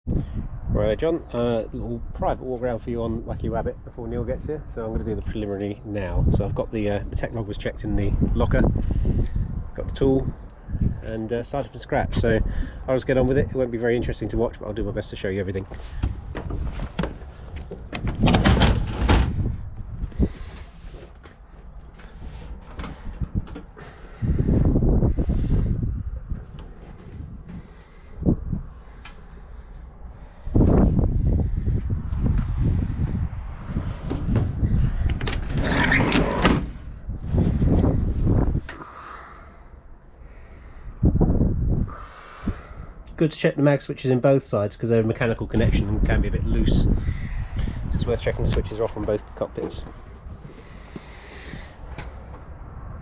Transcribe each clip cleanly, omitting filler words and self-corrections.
Right, John, little private walk around for you on Wacky Wabbit before Neil gets here. So I'm going to do the preliminary now. So I've got the tech log was checked in the locker, got the tool, and started from scratch. So I'll just get on with it. It won't be very interesting to watch, but I'll do my best to show you everything. Good to check the mag switches in both sides because they're a mechanical connection and can be a bit loose. It's worth checking the switches are off on both cockpits.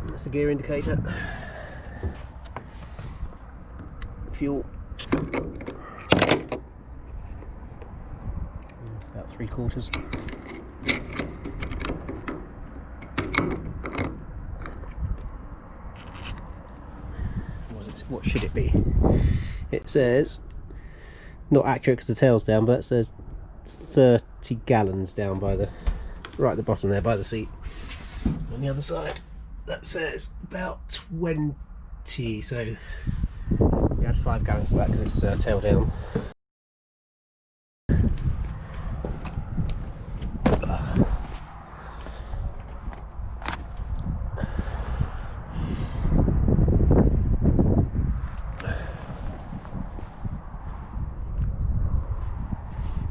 That's the gear indicator. Fuel. About 3/4. What should it be? It says, not accurate because the tail's down, but it says 30 gallons down by the, right at the bottom there by the seat. On the other side, that says about 20, so we add 5 gallons to that because it's tail down.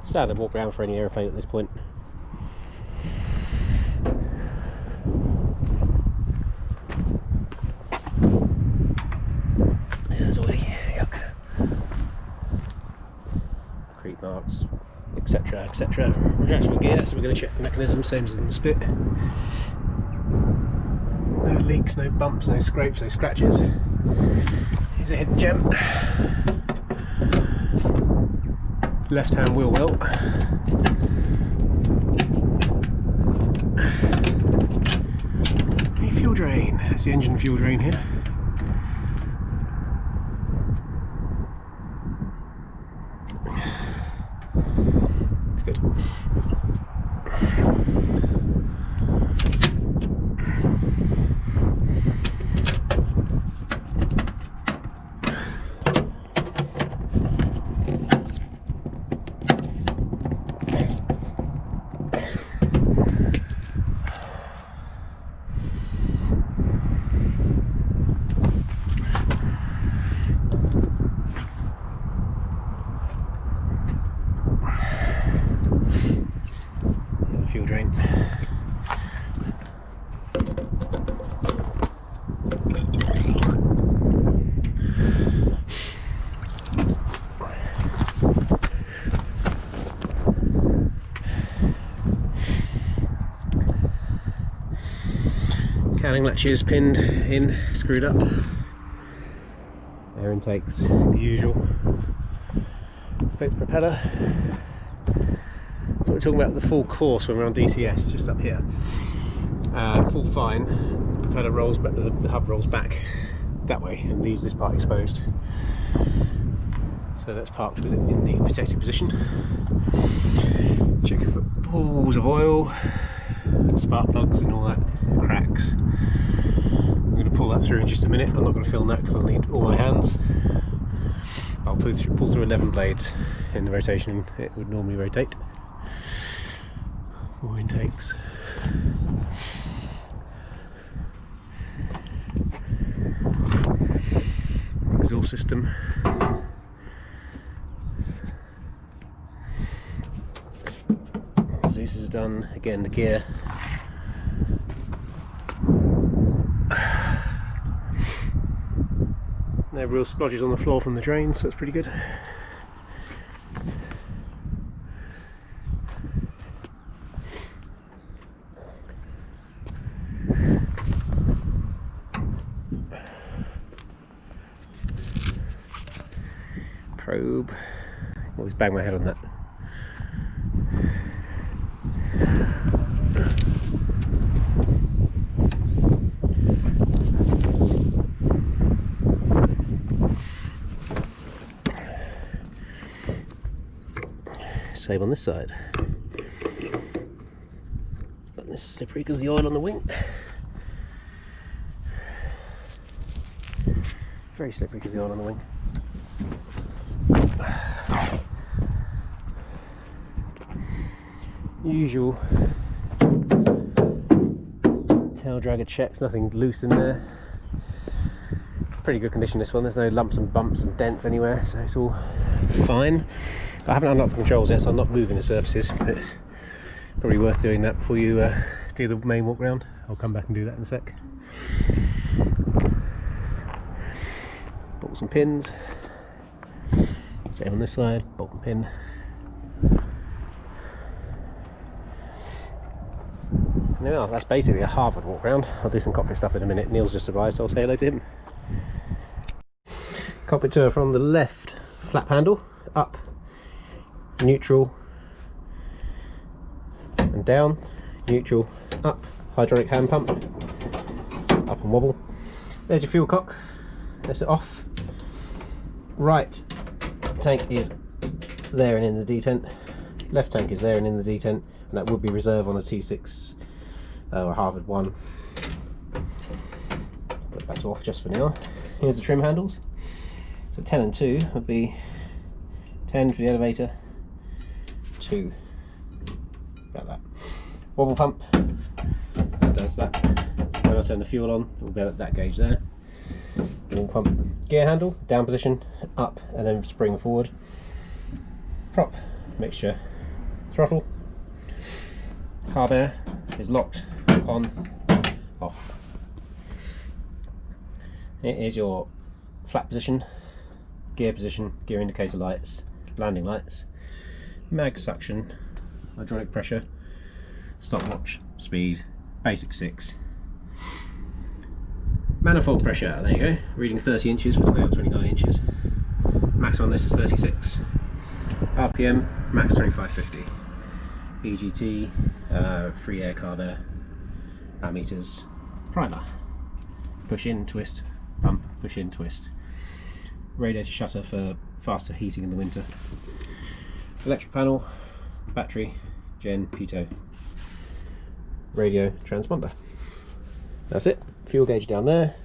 Standard walk around for any aeroplane at this point. There's already yuck. Creep marks, etc. etc. Retractable gear, so we're going to check the mechanism, same as in the Spit. No leaks, no bumps, no scrapes, no scratches. Here's a hidden gem. Left hand wheel well. The fuel drain. That's the engine fuel drain here. It's good. Fuel drain. Cowling latches pinned in, screwed up. Air intakes, the usual. Stoked propeller. So we're talking about the full course when we're on DCS, just up here. Full fine, the propeller rolls back, the hub rolls back that way and leaves this part exposed. So that's parked with it in the protected position. Check for pools of oil, spark plugs and all that, cracks. I'm going to pull that through in just a minute. I'm not going to film that because I'll need all my hands. I'll pull through 11 blades in the rotation it would normally rotate. More intakes. Exhaust system. Zeus is done. Again, the gear. No real splodges on the floor from the drain, so that's pretty good. Probe. Always bang my head on that. Same on this side. Not this slippery because the oil on the wing. Very slippery because the oil on the wing. Usual tail dragger checks, nothing loose in there. Pretty good condition this one, there's no lumps and bumps and dents anywhere, so it's all fine. I haven't unlocked the controls yet, so I'm not moving the surfaces, but it's probably worth doing that before you do the main walk round. I'll come back and do that in a sec. Bolts and pins. Same on this side, bolt and pin. Now that's basically a Harvard walk round. I'll do some cockpit stuff in a minute. Neil's just arrived, so I'll say hello to him. Cockpit tour from the left, flap handle, up, neutral, and down, neutral, up, hydraulic hand pump, up and wobble. There's your fuel cock, that's it off. Right tank is there and in the detent, left tank is there and in the detent, and that would be reserve on a T6 or Harvard 1. Put that off just for now. Here's the trim handles. So 10 and 2 would be 10 for the elevator, 2, about that. Wobble pump, that does that. When I turn the fuel on, it will be at that gauge there. Wobble pump, gear handle, down position, up, and then spring forward. Prop, mixture, throttle. Carb air is locked, on, off. It is your flat position, gear position, gear indicator lights, landing lights, mag suction, hydraulic pressure, stopwatch, speed, basic 6. Manifold pressure, there you go, reading 30 inches, but now 29 inches. Max on this is 36. RPM, max 2550. EGT, free air, carb air, ammeters, primer. Push in, twist, pump, push in, twist. Radiator shutter for faster heating in the winter. Electric panel, battery, gen, pitot. Radio, transponder. That's it. Fuel gauge down there.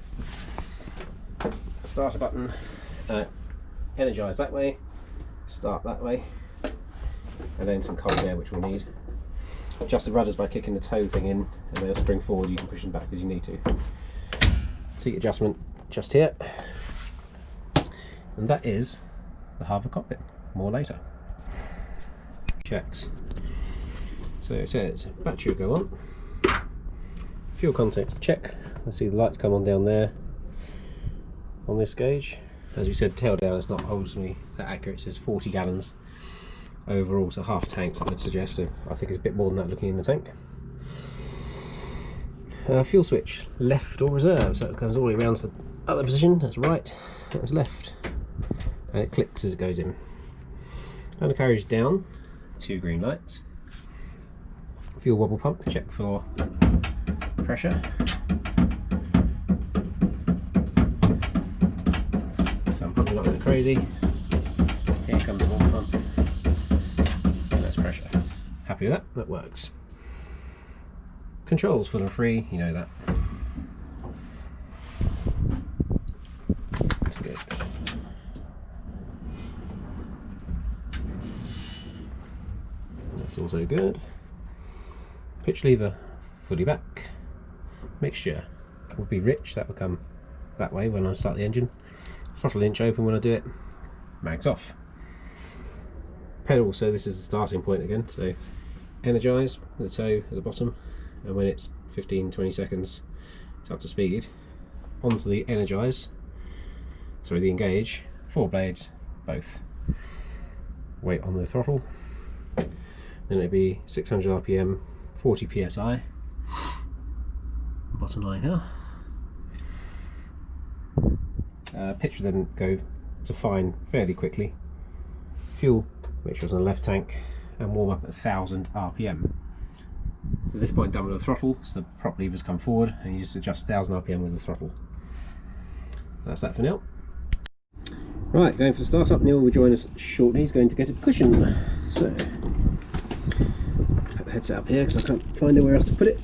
Starter button. Energize that way. Start that way. And then some cold air, which we'll need. Adjust the rudders by kicking the toe thing in, and they'll spring forward. You can push them back as you need to. Seat adjustment just here. And that is the Harvard cockpit. More later. Checks. So it says battery will go on. Fuel contacts, check. Let's see the lights come on down there on this gauge. As we said, tail down is not ultimately that accurate. It says 40 gallons overall, so half tanks I would suggest. So I think it's a bit more than that looking in the tank. Fuel switch, left or reserve, so it comes all the way around to the other position. That's right, that's left, and it clicks as it goes in. Undercarriage down, 2 green lights. Fuel wobble pump, check for pressure. So I'm pumping not going crazy. Here comes the wobble pump, and that's pressure. Happy with that? That works. Controls full and free, you know that. That's good. That's also good. Pitch lever fully back. Mixture will be rich, that will come that way when I start the engine. Throttle inch open when I do it. Mags off. Pedal, so this is the starting point again, so energize the toe at the bottom, and when it's 15-20 seconds it's up to speed, onto the energize, sorry, the engage, 4 blades, both. Weight on the throttle, then it'd be 600 RPM, 40 psi. Bottom line here. Pitch will then go to fine fairly quickly. Fuel, make sure it's on the left tank, and warm up at 1000 RPM. At this point, done with the throttle, so the prop levers come forward, and you just adjust 1000 RPM with the throttle. That's that for now. Right, going for the startup. Neil will join us shortly. He's going to get a cushion. So Put the headset up here because I can't find anywhere else to put it.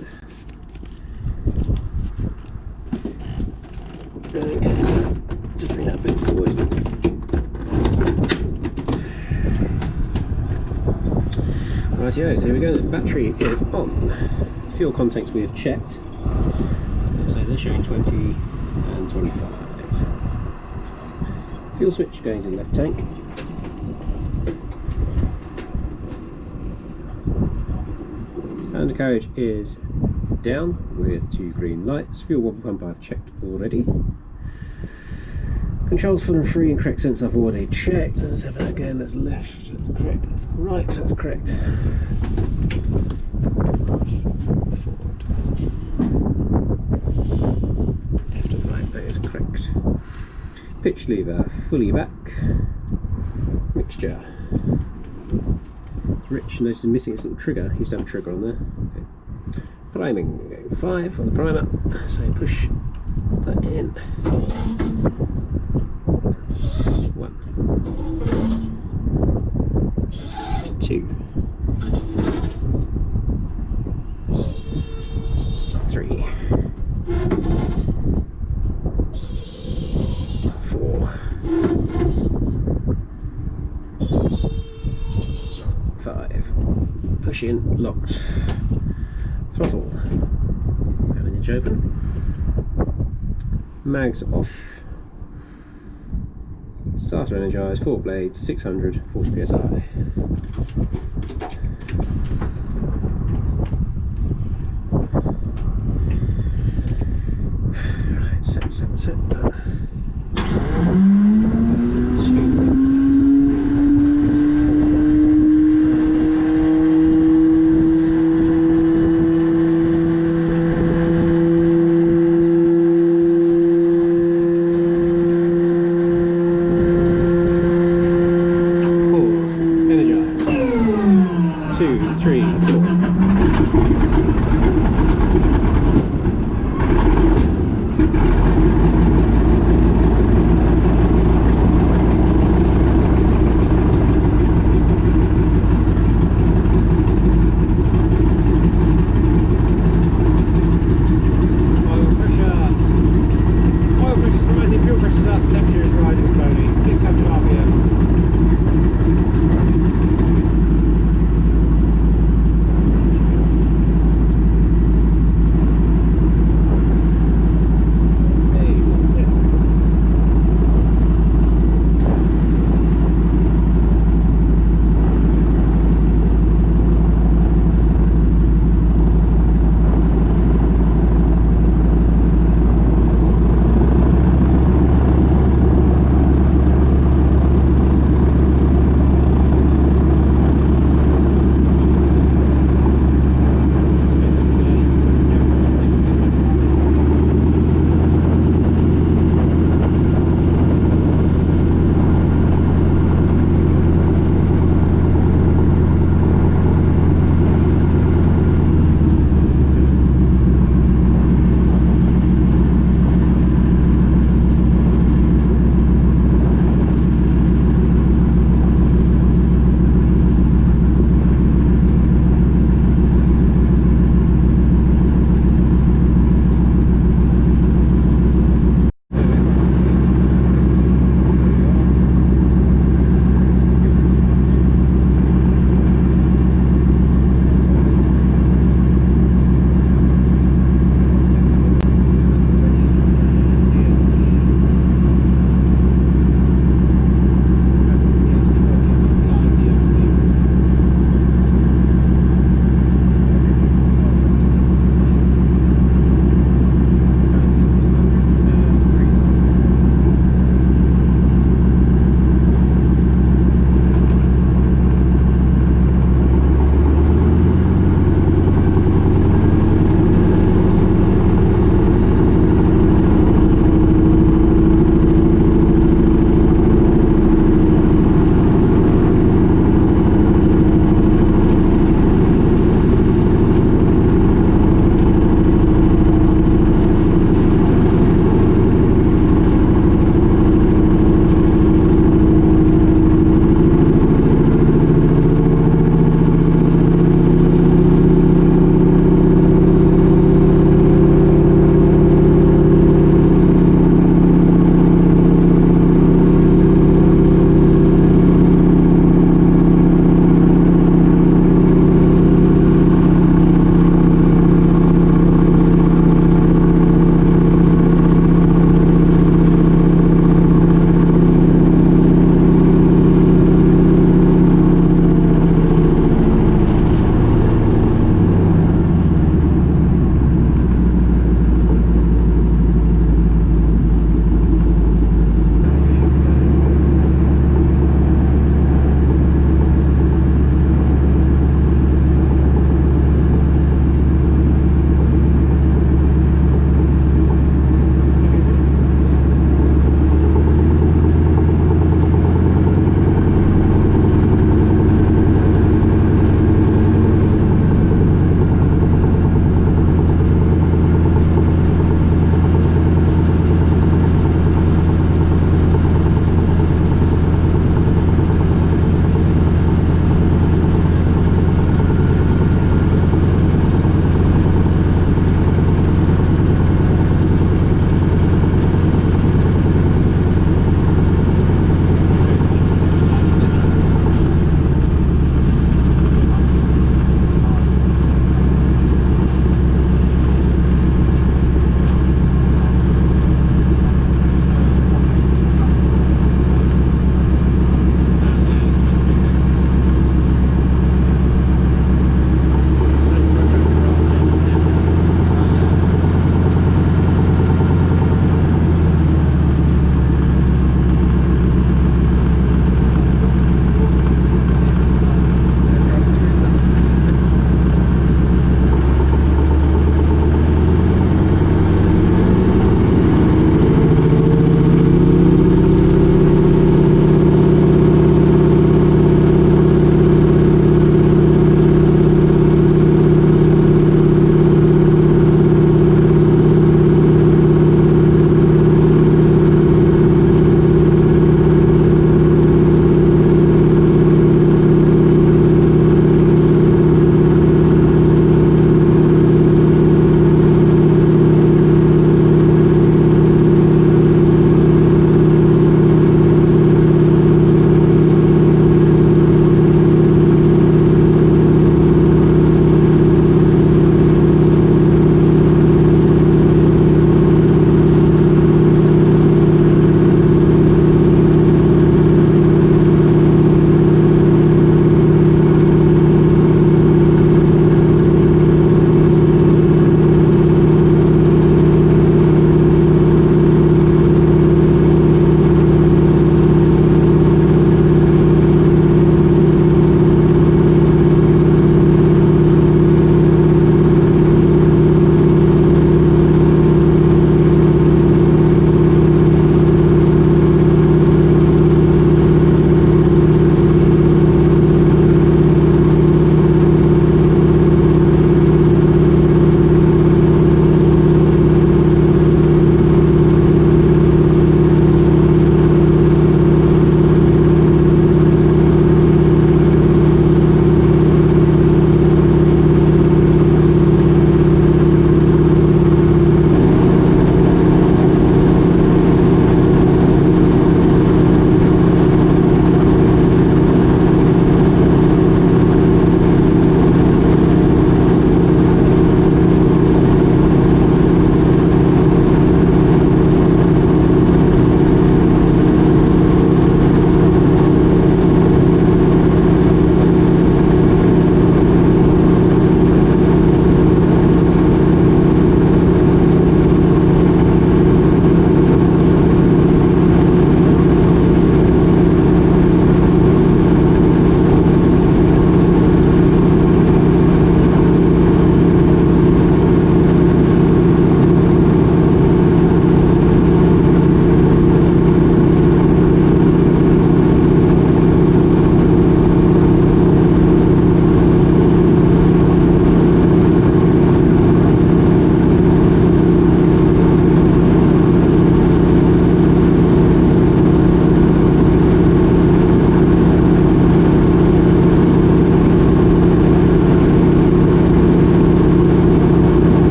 Okay. Just bring that a bit forward. Rightio, so here we go. The battery is on. Fuel contacts we have checked. So they're showing 20 and 25. Fuel switch going to the left tank. Undercarriage is down with 2 green lights. Fuel wobble pump I've checked already. Controls full and free and correct sense I've already checked. Let's have it again. That's left, that's correct. That's right, that's correct. Forward. Left and right, that is correct. Pitch lever fully back. Mixture. Rich notices missing its little trigger. He's done a trigger on there. Okay. Priming, 5 on the primer. So push that in. 1, 2, 3, 4, 5. Push in, locked. Throttle. Landing edge open. Mags off. Starter energised, 4 blades, 640 psi. Right, set, done. Pause, energise. 2, 3,